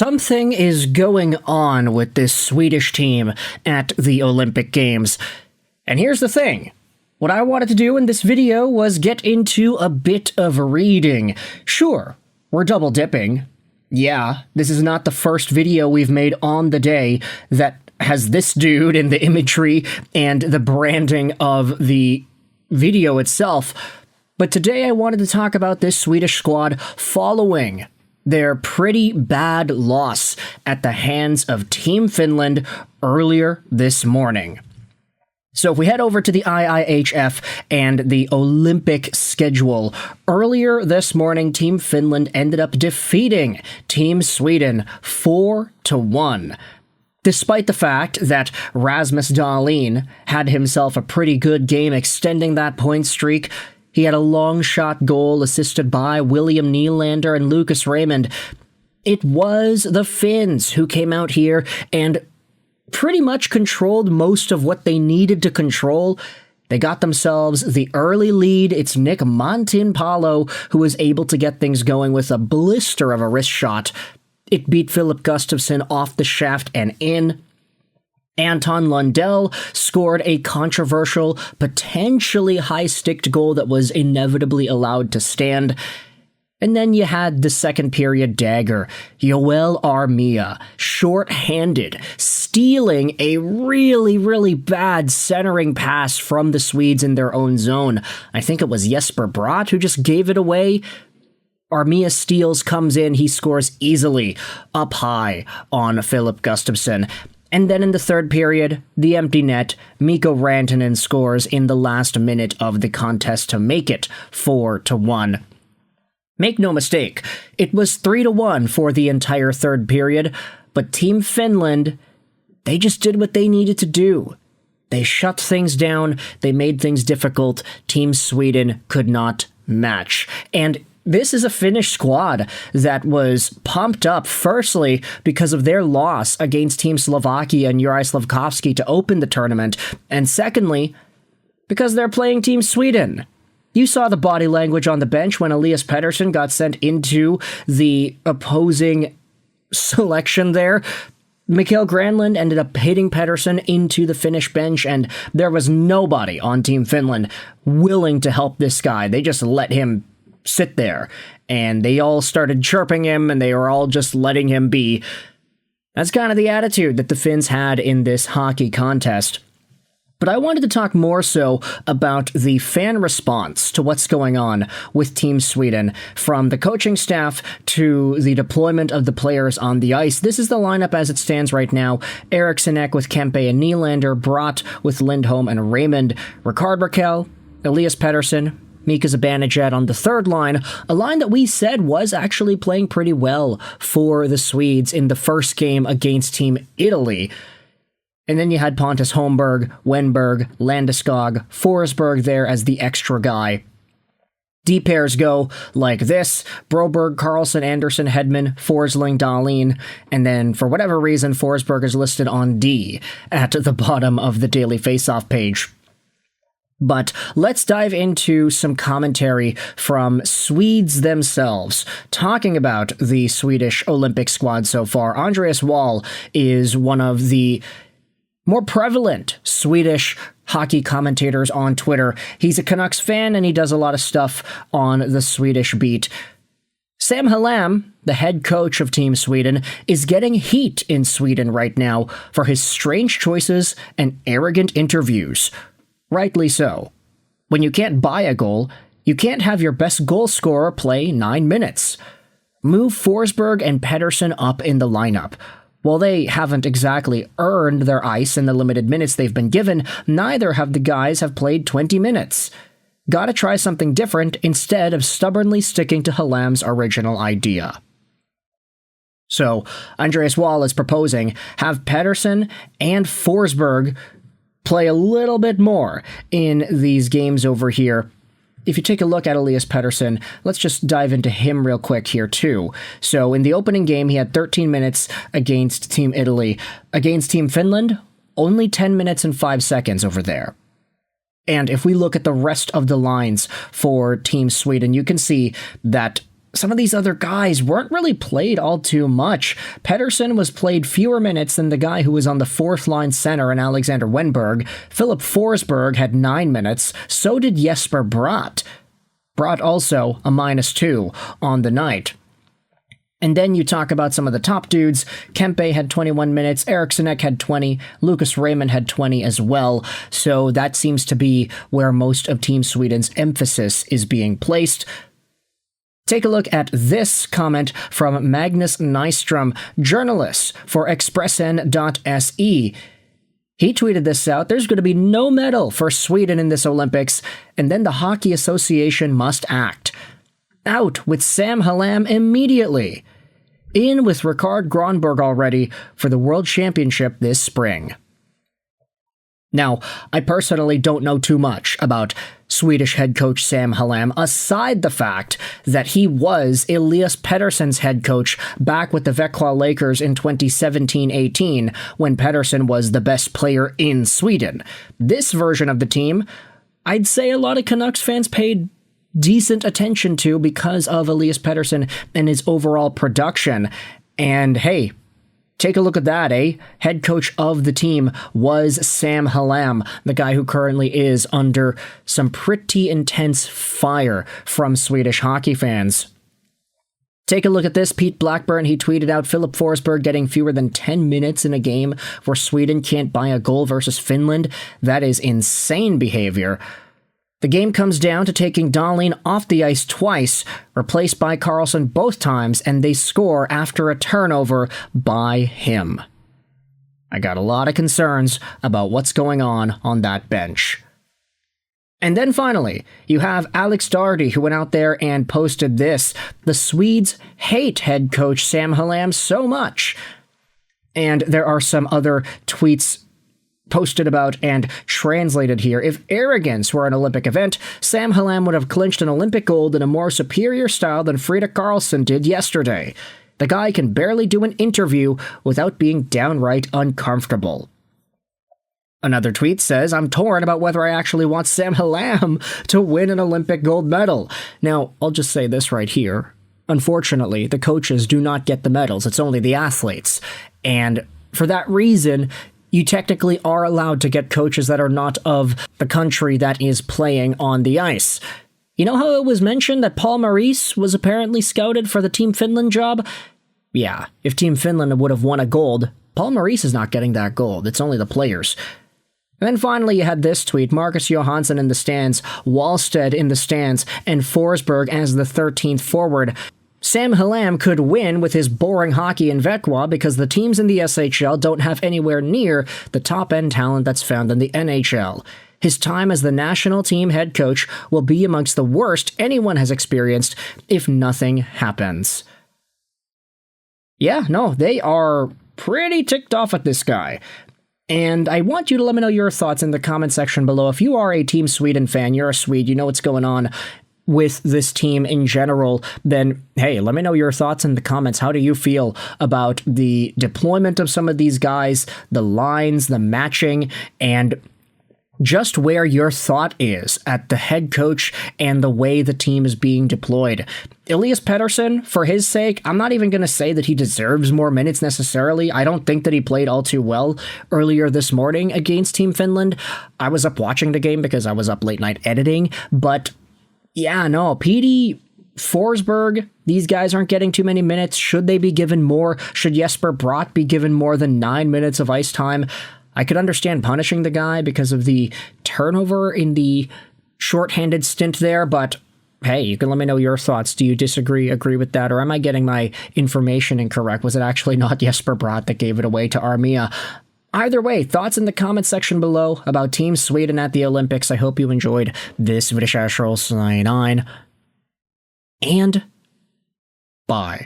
Something is going on with this Swedish team at the Olympic Games. And here's the thing. What I wanted to do in this video was get into a bit of reading. Sure, we're double dipping. Yeah, this is not the first video we've made on the day that has this dude in the imagery and the branding of the video itself. But today I wanted to talk about this Swedish squad following their pretty bad loss at the hands of Team Finland earlier this morning. So if we head over to the IIHF and the Olympic schedule, earlier this morning, Team Finland ended up defeating Team Sweden 4-1. Despite the fact that Rasmus Dahlin had himself a pretty good game extending that point streak, he had a long shot goal assisted by William Nylander and Lucas Raymond. It was the Finns who came out here and pretty much controlled most of what they needed to control. They got themselves the early lead. It's Nick Montinpalo who was able to get things going with a blister of a wrist shot. It beat Philip Gustafsson off the shaft and in. Anton Lundell scored a controversial, potentially high-sticked goal that was inevitably allowed to stand. And then you had the second period dagger, Joel Armia, short-handed, stealing a really bad centering pass from the Swedes in their own zone. I think it was Jesper Bratt who just gave it away. Armia steals, comes in, he scores easily up high on Philip Gustafsson. And then in the third period, the empty net, Mikko Rantanen scores in the last minute of the contest to make it 4-1. Make no mistake, it was 3-1 for the entire third period, but Team Finland, they just did what they needed to do. They shut things down, they made things difficult, Team Sweden could not match. And this is a Finnish squad that was pumped up, firstly, because of their loss against Team Slovakia and Juraj Slafkovsky to open the tournament, and secondly, because they're playing Team Sweden. You saw the body language on the bench when Elias Pettersson got sent into the opposing selection there. Mikael Granlund ended up hitting Pettersson into the Finnish bench, and there was nobody on Team Finland willing to help this guy. They just let him sit there, and they all started chirping him, and they were all just letting him be. That's kind of the attitude that the Finns had in this hockey contest. But I wanted to talk more so about the fan response to what's going on with Team Sweden, from the coaching staff to the deployment of the players on the ice. This is the lineup as it stands right now. Eriksson Ek with Kempe and Nylander, Bratt with Lindholm and Raymond, Rickard Rakell, Elias Pettersson, Mika Zibanejad on the third line, a line that we said was actually playing pretty well for the Swedes in the first game against Team Italy. And then you had Pontus Holmberg, Wenberg, Landeskog, Forsberg there as the extra guy. D pairs go like this: Broberg, Carlson, Anderson, Hedman, Forsling, Dahlin, and then for whatever reason Forsberg is listed on D at the bottom of the Daily Faceoff page. But let's dive into some commentary from Swedes themselves, talking about the Swedish Olympic squad so far. Andreas Wall is one of the more prevalent Swedish hockey commentators on Twitter. He's a Canucks fan, and he does a lot of stuff on the Swedish beat. Sam Hallam, the head coach of Team Sweden, is getting heat in Sweden right now for his strange choices and arrogant interviews. Rightly so. When you can't buy a goal, you can't have your best goal scorer play 9 minutes. Move Forsberg and Pettersson up in the lineup. While they haven't exactly earned their ice in the limited minutes they've been given, neither have the guys have played 20 minutes. Gotta try something different instead of stubbornly sticking to Hallam's original idea. So, Andreas Wall is proposing have Pettersson and Forsberg play a little bit more in these games over here. If you take a look at Elias Pettersson, let's just dive into him real quick here too. So in the opening game, he had 13 minutes against Team Italy. Against Team Finland, only 10 minutes and 5 seconds over there. And if we look at the rest of the lines for Team Sweden, you can see that some of these other guys weren't really played all too much. Pettersson was played fewer minutes than the guy who was on the fourth line center in Alexander Wenberg. Philip Forsberg had 9 minutes. So did Jesper Bratt. Bratt also a -2 on the night. And then you talk about some of the top dudes. Kempe had 21 minutes, Erikssonek had 20, Lucas Raymond had 20 as well. So that seems to be where most of Team Sweden's emphasis is being placed. Take a look at this comment from Magnus Nystrom, journalist for Expressen.se. He tweeted this out: "There's going to be no medal for Sweden in this Olympics, and then the Hockey Association must act. Out with Sam Hallam immediately. In with Rikard Gronberg already for the World Championship this spring." Now, I personally don't know too much about Swedish head coach Sam Hallam, aside the fact that he was Elias Pettersson's head coach back with the Växjö Lakers in 2017-18, when Pettersson was the best player in Sweden. This version of the team, I'd say a lot of Canucks fans paid decent attention to because of Elias Pettersson and his overall production. And hey, take a look at that, eh? Head coach of the team was Sam Hallam, the guy who currently is under some pretty intense fire from Swedish hockey fans. Take a look at this. Pete Blackburn, he tweeted out Philip Forsberg getting fewer than 10 minutes in a game where Sweden can't buy a goal versus Finland. That is insane behavior. The game comes down to taking Dahlin off the ice twice, replaced by Carlson both times, and they score after a turnover by him. I got a lot of concerns about what's going on that bench. And then finally, you have Alex Daugherty, who went out there and posted this: "The Swedes hate head coach Sam Hallam so much." And there are some other tweets posted about and translated here. "If arrogance were an Olympic event, Sam Hallam would have clinched an Olympic gold in a more superior style than Frida Karlsson did yesterday. The guy can barely do an interview without being downright uncomfortable." Another tweet says, "I'm torn about whether I actually want Sam Hallam to win an Olympic gold medal." Now, I'll just say this right here. Unfortunately, the coaches do not get the medals. It's only the athletes. And for that reason, you technically are allowed to get coaches that are not of the country that is playing on the ice. You know how it was mentioned that Paul Maurice was apparently scouted for the Team Finland job? Yeah, if Team Finland would have won a gold, Paul Maurice is not getting that gold. It's only the players. And then finally you had this tweet: Marcus Johansson in the stands, Wallstead in the stands, and Forsberg as the 13th forward. Sam Hallam could win with his boring hockey in Växjö because the teams in the SHL don't have anywhere near the top-end talent that's found in the NHL. His time as the national team head coach will be amongst the worst anyone has experienced if nothing happens. Yeah, no, they are pretty ticked off at this guy. And I want you to let me know your thoughts in the comment section below. If you are a Team Sweden fan, you're a Swede, you know what's going on with this team in general, then hey, let me know your thoughts in the comments. How do you feel about the deployment of some of these guys, the lines, the matching, and just where your thought is at the head coach and the way the team is being deployed? Elias Pettersson, for his sake, I'm not even going to say that he deserves more minutes necessarily. I don't think that he played all too well earlier this morning against Team Finland. I was up watching the game because I was up late night editing, but yeah, no, PD, Forsberg, these guys aren't getting too many minutes. Should they be given more? Should Jesper Bratt be given more than 9 minutes of ice time? I could understand punishing the guy because of the turnover in the shorthanded stint there, but hey, you can let me know your thoughts. Do you disagree, agree with that, or am I getting my information incorrect? Was it actually not Jesper Bratt that gave it away to Armia? Either way, thoughts in the comment section below about Team Sweden at the Olympics. I hope you enjoyed this video. And bye.